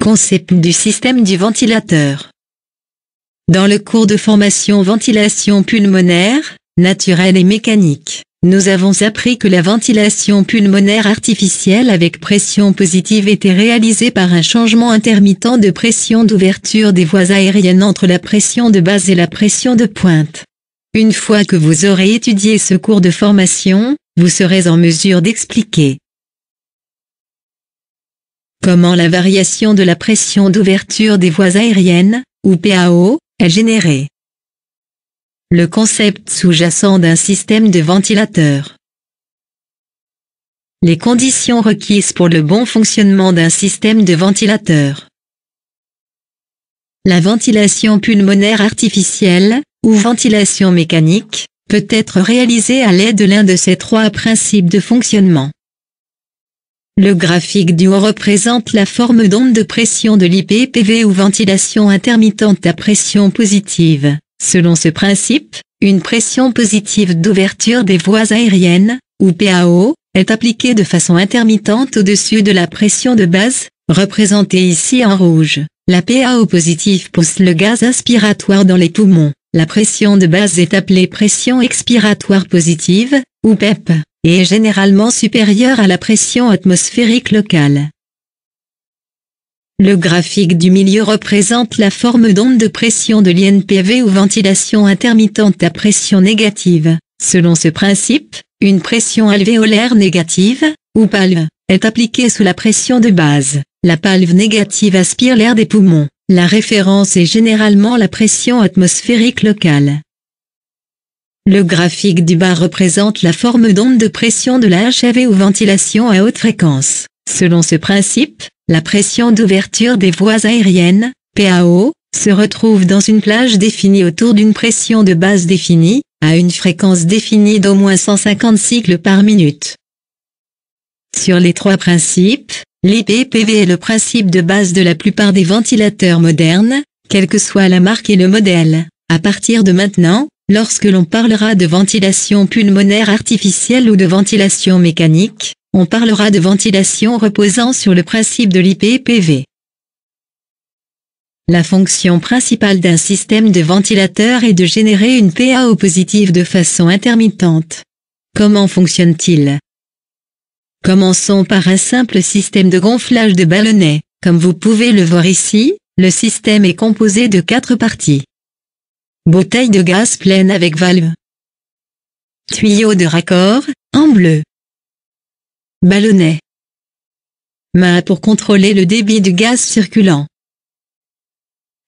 Concept du système du ventilateur. Dans le cours de formation ventilation pulmonaire, naturelle et mécanique, nous avons appris que la ventilation pulmonaire artificielle avec pression positive était réalisée par un changement intermittent de pression d'ouverture des voies aériennes entre la pression de base et la pression de pointe. Une fois que vous aurez étudié ce cours de formation, vous serez en mesure d'expliquer comment la variation de la pression d'ouverture des voies aériennes, ou PAO, est générée. Le concept sous-jacent d'un système de ventilateur. Les conditions requises pour le bon fonctionnement d'un système de ventilateur. La ventilation pulmonaire artificielle, ou ventilation mécanique, peut être réalisée à l'aide de l'un de ces trois principes de fonctionnement. Le graphique du haut représente la forme d'onde de pression de l'IPPV ou ventilation intermittente à pression positive. Selon ce principe, une pression positive d'ouverture des voies aériennes, ou PAO, est appliquée de façon intermittente au-dessus de la pression de base, représentée ici en rouge. La PAO positive pousse le gaz aspiratoire dans les poumons. La pression de base est appelée pression expiratoire positive, ou PEP, et est généralement supérieure à la pression atmosphérique locale. Le graphique du milieu représente la forme d'onde de pression de l'INPV ou ventilation intermittente à pression négative. Selon ce principe, une pression alvéolaire négative, ou PALV, est appliquée sous la pression de base. La PALV négative aspire l'air des poumons. La référence est généralement la pression atmosphérique locale. Le graphique du bas représente la forme d'onde de pression de la HAV ou ventilation à haute fréquence. Selon ce principe, la pression d'ouverture des voies aériennes, PAO, se retrouve dans une plage définie autour d'une pression de base définie, à une fréquence définie d'au moins 150 cycles par minute. Sur les trois principes, l'IPPV est le principe de base de la plupart des ventilateurs modernes, quelle que soit la marque et le modèle. À partir de maintenant, lorsque l'on parlera de ventilation pulmonaire artificielle ou de ventilation mécanique, on parlera de ventilation reposant sur le principe de l'IPPV. La fonction principale d'un système de ventilateur est de générer une PAO positive de façon intermittente. Comment fonctionne-t-il ? Commençons par un simple système de gonflage de ballonnet. Comme vous pouvez le voir ici, le système est composé de 4 parties. Bouteille de gaz pleine avec valve. Tuyau de raccord, en bleu. Ballonnet. Main pour contrôler le débit du gaz circulant.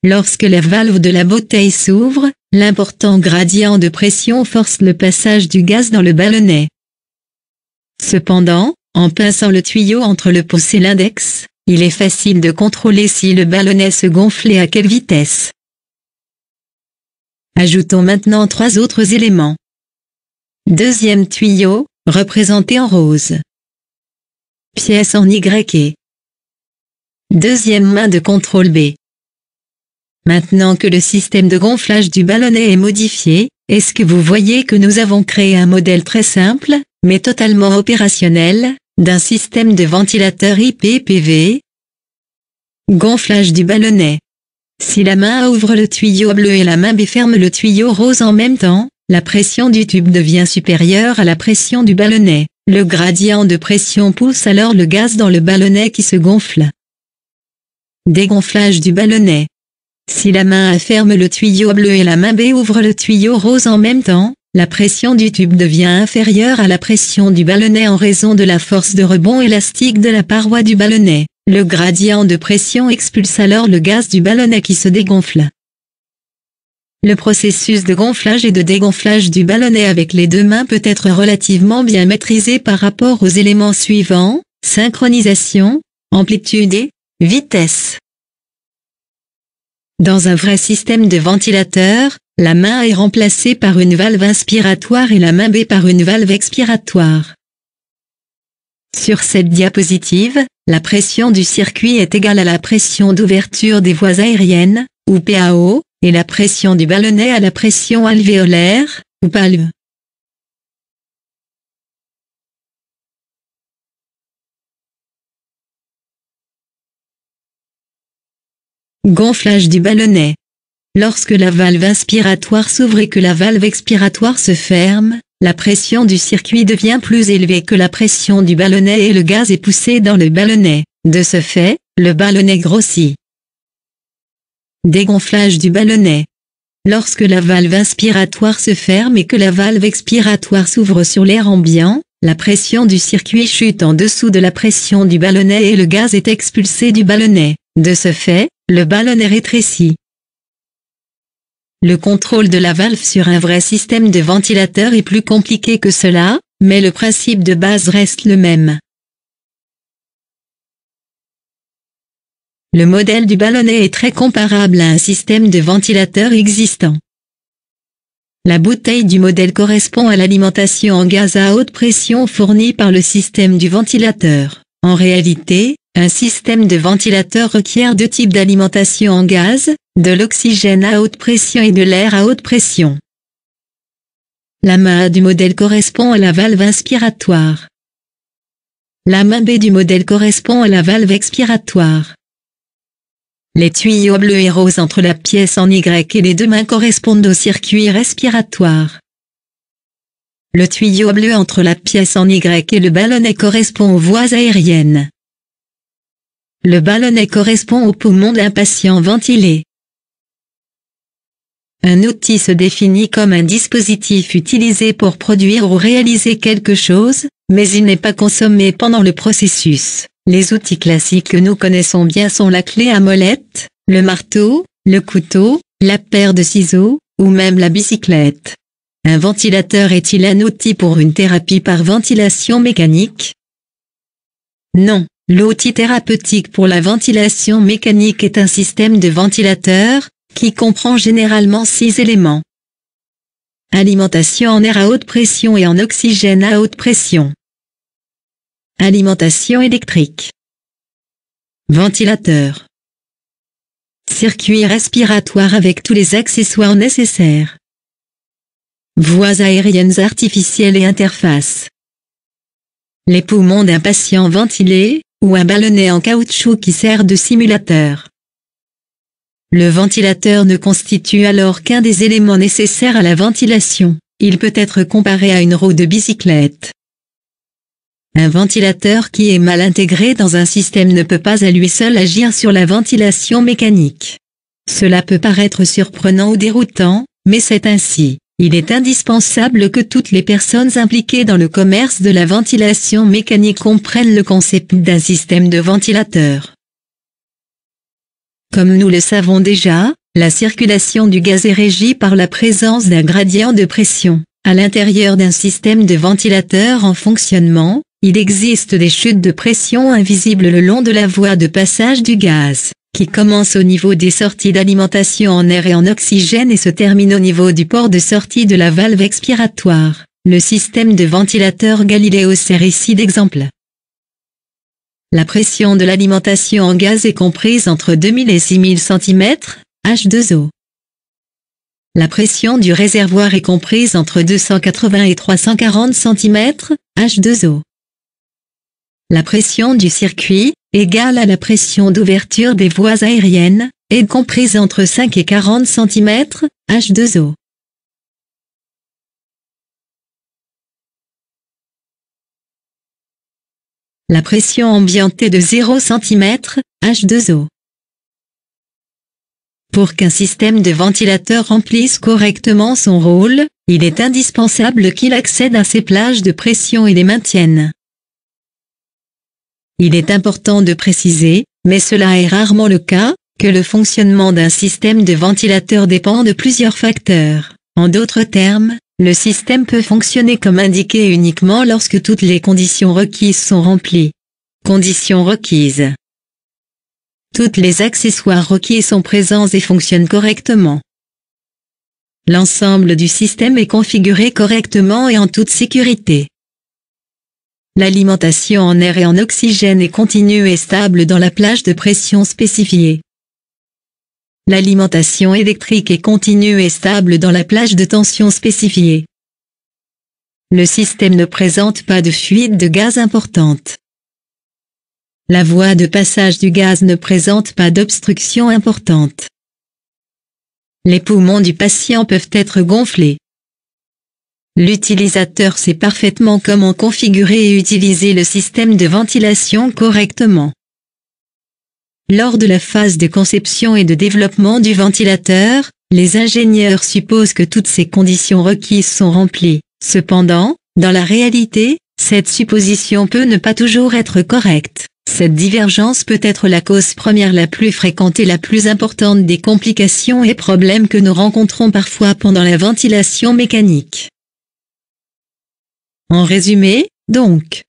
Lorsque la valve de la bouteille s'ouvre, l'important gradient de pression force le passage du gaz dans le ballonnet. Cependant, en pinçant le tuyau entre le pouce et l'index, il est facile de contrôler si le ballonnet se gonfle et à quelle vitesse. Ajoutons maintenant 3 autres éléments. Deuxième tuyau, représenté en rose. Pièce en Y. Deuxième main de contrôle B. Maintenant que le système de gonflage du ballonnet est modifié, est-ce que vous voyez que nous avons créé un modèle très simple, mais totalement opérationnel, d'un système de ventilateur IPPV? Gonflage du ballonnet. Si la main A ouvre le tuyau bleu et la main B ferme le tuyau rose en même temps, la pression du tube devient supérieure à la pression du ballonnet. Le gradient de pression pousse alors le gaz dans le ballonnet qui se gonfle. Dégonflage du ballonnet. Si la main A ferme le tuyau bleu et la main B ouvre le tuyau rose en même temps, la pression du tube devient inférieure à la pression du ballonnet en raison de la force de rebond élastique de la paroi du ballonnet. Le gradient de pression expulse alors le gaz du ballonnet qui se dégonfle. Le processus de gonflage et de dégonflage du ballonnet avec les 2 mains peut être relativement bien maîtrisé par rapport aux éléments suivants: synchronisation, amplitude et vitesse. Dans un vrai système de ventilateur, la main A est remplacée par une valve inspiratoire et la main B par une valve expiratoire. Sur cette diapositive, la pression du circuit est égale à la pression d'ouverture des voies aériennes, ou PAO, et la pression du ballonnet à la pression alvéolaire, ou PALV. Gonflage du ballonnet. Lorsque la valve inspiratoire s'ouvre et que la valve expiratoire se ferme, la pression du circuit devient plus élevée que la pression du ballonnet et le gaz est poussé dans le ballonnet. De ce fait, le ballonnet grossit. Dégonflage du ballonnet. Lorsque la valve inspiratoire se ferme et que la valve expiratoire s'ouvre sur l'air ambiant, la pression du circuit chute en dessous de la pression du ballonnet et le gaz est expulsé du ballonnet. De ce fait, le ballonnet rétrécit. Le contrôle de la valve sur un vrai système de ventilateur est plus compliqué que cela, mais le principe de base reste le même. Le modèle du ballonnet est très comparable à un système de ventilateur existant. La bouteille du modèle correspond à l'alimentation en gaz à haute pression fournie par le système du ventilateur. En réalité, un système de ventilateur requiert deux types d'alimentation en gaz, de l'oxygène à haute pression et de l'air à haute pression. La main A du modèle correspond à la valve inspiratoire. La main B du modèle correspond à la valve expiratoire. Les tuyaux bleus et roses entre la pièce en Y et les deux mains correspondent au circuit respiratoire. Le tuyau bleu entre la pièce en Y et le ballonnet correspond aux voies aériennes. Le ballonnet correspond aux poumons d'un patient ventilé. Un outil se définit comme un dispositif utilisé pour produire ou réaliser quelque chose, mais il n'est pas consommé pendant le processus. Les outils classiques que nous connaissons bien sont la clé à molette, le marteau, le couteau, la paire de ciseaux, ou même la bicyclette. Un ventilateur est-il un outil pour une thérapie par ventilation mécanique? Non, l'outil thérapeutique pour la ventilation mécanique est un système de ventilateur, qui comprend généralement 6 éléments. Alimentation en air à haute pression et en oxygène à haute pression. Alimentation électrique. Ventilateur. Circuit respiratoire avec tous les accessoires nécessaires. Voies aériennes artificielles et interfaces. Les poumons d'un patient ventilé, ou un ballonnet en caoutchouc qui sert de simulateur. Le ventilateur ne constitue alors qu'un des éléments nécessaires à la ventilation. Il peut être comparé à une roue de bicyclette. Un ventilateur qui est mal intégré dans un système ne peut pas à lui seul agir sur la ventilation mécanique. Cela peut paraître surprenant ou déroutant, mais c'est ainsi. Il est indispensable que toutes les personnes impliquées dans le commerce de la ventilation mécanique comprennent le concept d'un système de ventilateur. Comme nous le savons déjà, la circulation du gaz est régie par la présence d'un gradient de pression. À l'intérieur d'un système de ventilateur en fonctionnement, il existe des chutes de pression invisibles le long de la voie de passage du gaz, qui commence au niveau des sorties d'alimentation en air et en oxygène et se termine au niveau du port de sortie de la valve expiratoire. Le système de ventilateur Galileo sert ici d'exemple. La pression de l'alimentation en gaz est comprise entre 2000 et 6000 cm, H2O. La pression du réservoir est comprise entre 280 et 340 cm, H2O. La pression du circuit, égale à la pression d'ouverture des voies aériennes, est comprise entre 5 et 40 cm, H2O. La pression ambiante est de 0 cm, H2O. Pour qu'un système de ventilateur remplisse correctement son rôle, il est indispensable qu'il accède à ces plages de pression et les maintienne. Il est important de préciser, mais cela est rarement le cas, que le fonctionnement d'un système de ventilateur dépend de plusieurs facteurs. En d'autres termes, le système peut fonctionner comme indiqué uniquement lorsque toutes les conditions requises sont remplies. Conditions requises. Toutes les accessoires requis sont présents et fonctionnent correctement. L'ensemble du système est configuré correctement et en toute sécurité. L'alimentation en air et en oxygène est continue et stable dans la plage de pression spécifiée. L'alimentation électrique est continue et stable dans la plage de tension spécifiée. Le système ne présente pas de fuite de gaz importante. la voie de passage du gaz ne présente pas d'obstruction importante. Les poumons du patient peuvent être gonflés. L'utilisateur sait parfaitement comment configurer et utiliser le système de ventilation correctement. Lors de la phase de conception et de développement du ventilateur, les ingénieurs supposent que toutes ces conditions requises sont remplies. Cependant, dans la réalité, cette supposition peut ne pas toujours être correcte. Cette divergence peut être la cause première la plus fréquente et la plus importante des complications et problèmes que nous rencontrons parfois pendant la ventilation mécanique. En résumé, donc,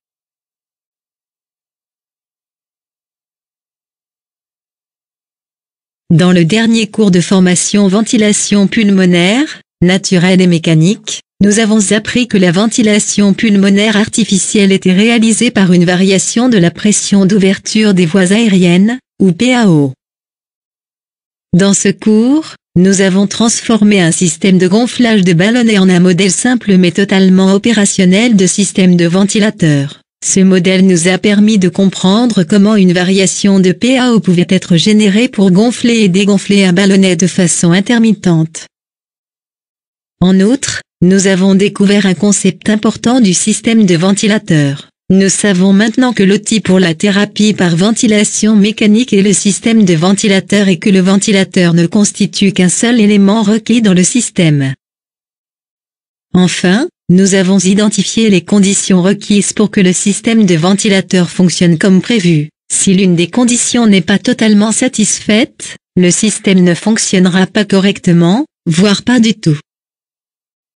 dans le dernier cours de formation ventilation pulmonaire, naturelle et mécanique, nous avons appris que la ventilation pulmonaire artificielle était réalisée par une variation de la pression d'ouverture des voies aériennes, ou PAO. Dans ce cours, nous avons transformé un système de gonflage de ballonnet en un modèle simple mais totalement opérationnel de système de ventilateur. Ce modèle nous a permis de comprendre comment une variation de PAO pouvait être générée pour gonfler et dégonfler un ballonnet de façon intermittente. En outre, nous avons découvert un concept important du système de ventilateur. Nous savons maintenant que l'outil pour la thérapie par ventilation mécanique est le système de ventilateur et que le ventilateur ne constitue qu'un seul élément requis dans le système. Enfin, nous avons identifié les conditions requises pour que le système de ventilateur fonctionne comme prévu. Si l'une des conditions n'est pas totalement satisfaite, le système ne fonctionnera pas correctement, voire pas du tout.